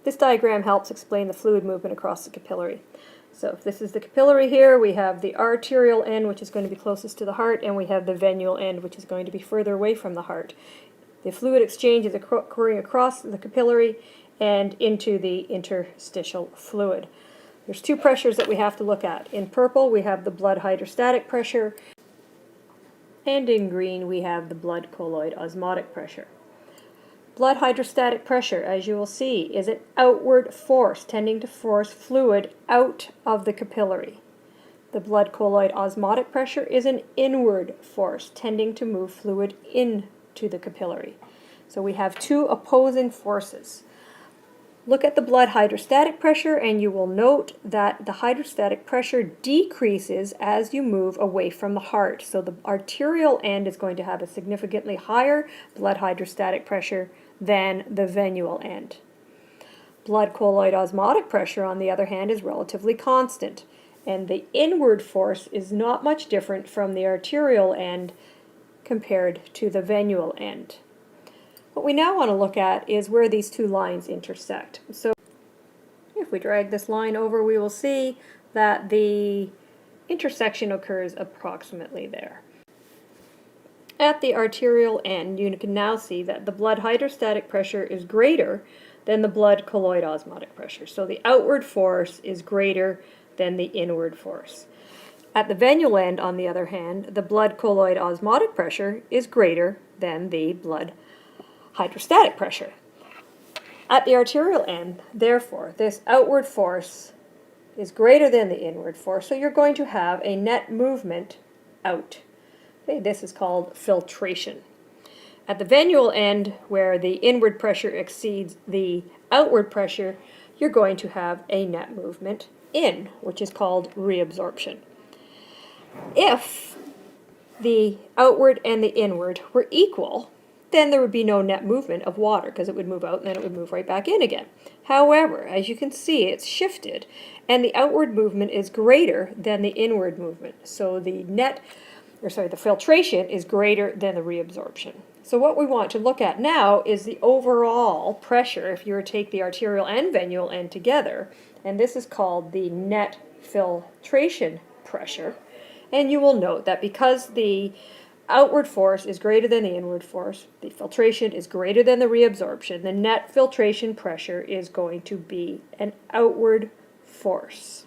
This diagram helps explain the fluid movement across the capillary. So if this is the capillary here, we have the arterial end, which is going to be closest to the heart, and we have the venual end, which is going to be further away from the heart. The fluid exchange is occurring across the capillary and into the interstitial fluid. There's two pressures that we have to look at. In purple, we have the blood hydrostatic pressure, and in green, we have the blood colloid osmotic pressure. Blood hydrostatic pressure, as you will see, is an outward force tending to force fluid out of the capillary. The blood colloid osmotic pressure is an inward force tending to move fluid into the capillary. So we have two opposing forces. Look at the blood hydrostatic pressure and you will note that the hydrostatic pressure decreases as you move away from the heart. So the arterial end is going to have a significantly higher blood hydrostatic pressure than the venual end. Blood colloid osmotic pressure, on the other hand, is relatively constant, and the inward force is not much different from the arterial end compared to the venual end. What we now want to look at is where these two lines intersect. So if we drag this line over, we will see that the intersection occurs approximately there. At the arterial end, you can now see that the blood hydrostatic pressure is greater than the blood colloid osmotic pressure. So the outward force is greater than the inward force. At the venual end, on the other hand, the blood colloid osmotic pressure is greater than the blood hydrostatic pressure. At the arterial end, therefore, this outward force is greater than the inward force, so you're going to have a net movement out. Okay, this is called filtration. At the venual end, where the inward pressure exceeds the outward pressure, you're going to have a net movement in, which is called reabsorption. If the outward and the inward were equal, then there would be no net movement of water because it would move out and then it would move right back in again. However, as you can see, it's shifted and the outward movement is greater than the inward movement. So the filtration is greater than the reabsorption. So what we want to look at now is the overall pressure if you were to take the arterial and venual end together, and this is called the net filtration pressure. And you will note that because the outward force is greater than the inward force, the filtration is greater than the reabsorption, the net filtration pressure is going to be an outward force.